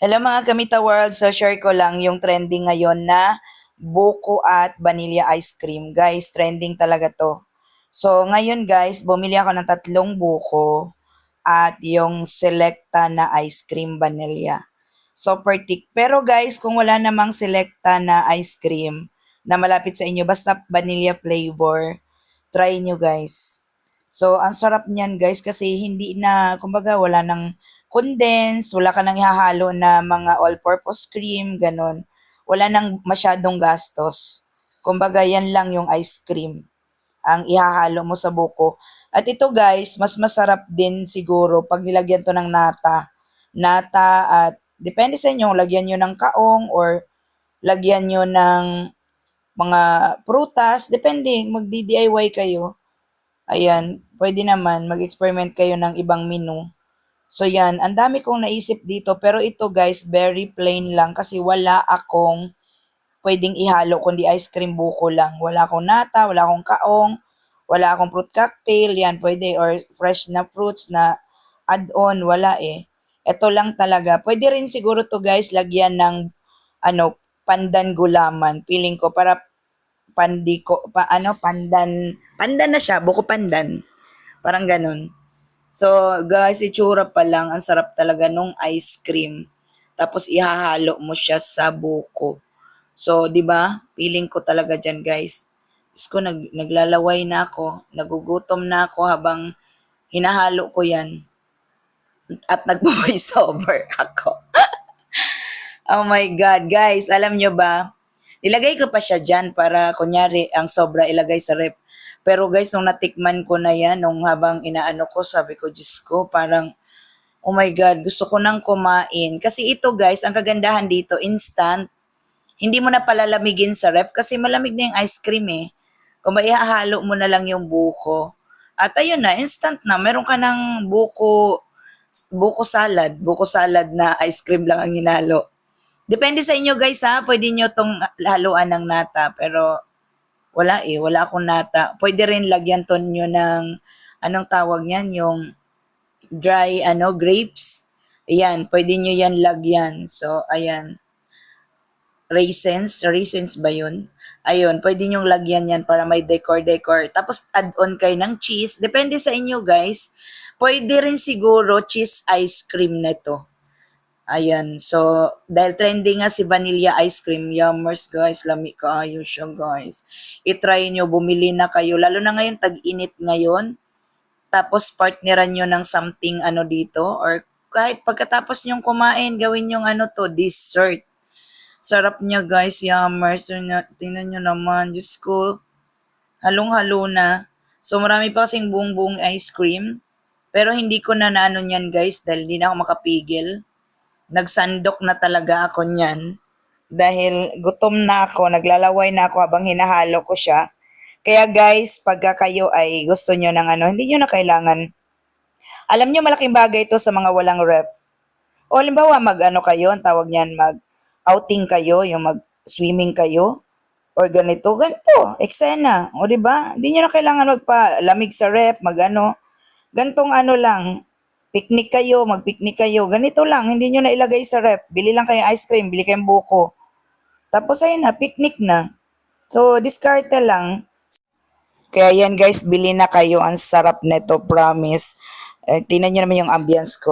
Hello mga Kamita World, so share ko lang yung trending ngayon na buko at vanilla ice cream. Guys, trending talaga to. So ngayon guys, bumili ako ng tatlong buko at yung selecta na ice cream vanilla. Super thick. Pero guys, kung wala namang selecta na ice cream na malapit sa inyo, basta vanilla flavor, try nyo guys. So, ang sarap niyan guys kasi hindi na, kumbaga wala nang condense, wala ka nang ihahalo na mga all-purpose cream, ganon. Wala nang masyadong gastos. Kumbaga yan lang yung ice cream ang ihahalo mo sa buko. At ito guys, mas masarap din siguro pag nilagyan to ng nata. Nata at depende sa inyo, lagyan nyo ng kaong or lagyan nyo ng mga prutas, depende, magdi-DIY kayo. Ayan, pwede naman mag-experiment kayo ng ibang menu. So yan, ang dami kong naisip dito pero ito guys, very plain lang kasi wala akong pwedeng ihalo kundi ice cream buko lang. Wala akong nata, wala akong kaong, wala akong fruit cocktail, yan pwede or fresh na fruits na add-on, wala eh. Ito lang talaga. Pwede rin siguro to guys lagyan ng pandan gulaman. Feeling ko para pandan na siya, buko pandan. Parang ganun. So, guys, itsura pa lang, ang sarap talaga nung ice cream. Tapos ihahalo mo siya sa buko. So, 'di ba? Feeling ko talaga diyan, guys. Diyos ko, naglalaway na ako, nagugutom na ako habang hinahalo ko 'yan at nagvo-voice over ako. Oh my God, guys, alam nyo ba? Nilagay ko pa siya dyan para kunyari ang sobra ilagay sa rep. Pero guys, nung natikman ko na yan, nung habang inaano ko, sabi ko, Diyos ko, parang, oh my God, gusto ko nang kumain. Kasi ito guys, ang kagandahan dito, instant. Hindi mo na palalamigin sa ref kasi malamig na yung ice cream eh. Kung maihahalo mo na lang yung buko. At ayun na, instant na. Meron ka ng buko salad na ice cream lang ang hinalo. Depende sa inyo guys ha, pwede nyo tong haluan ng nata, pero wala eh, wala akong nata. Pwede rin lagyan to nyo ng, anong tawag niyan, yung dry, grapes. Ayan, pwede nyo yan lagyan. So, ayan, raisins ba yun? Ayun, pwede nyong lagyan yan para may decor. Tapos add-on kayo ng cheese. Depende sa inyo guys. Pwede rin siguro cheese ice cream na to. Ayan. So, dahil trending nga si vanilla ice cream, yummers guys, lami kaayo siya guys. I-try nyo, bumili na kayo. Lalo na ngayon, tag-init ngayon. Tapos partneran nyo ng something dito. Or kahit pagkatapos nyong kumain, gawin yung dessert. Sarap niya guys, yummers. Tingnan nyo naman, Diyos ko. Halong-halo na. So, marami pa kasing buong ice cream. Pero hindi ko na naano niyan guys dahil hindi na ako makapigil. Nagsandok na talaga ako niyan dahil gutom na ako, naglalaway na ako habang hinahalo ko siya. Kaya guys, pagka kayo ay gusto nyo ng hindi nyo na kailangan. Alam nyo, malaking bagay ito sa mga walang ref. O halimbawa, kayo, ang tawag niyan, mag-outing kayo, yung mag-swimming kayo, or ganito, eksena. O di ba? Hindi nyo na kailangan magpalamig sa ref, gantong lang, mag-picnic kayo, ganito lang, hindi nyo na ilagay sa ref. Bili lang kayo ice cream, bili kayong buko. Tapos ayun na, picnic na. So, diskarte lang. Kaya yan guys, bili na kayo. Ang sarap nito, promise. Tingnan nyo naman yung ambience ko.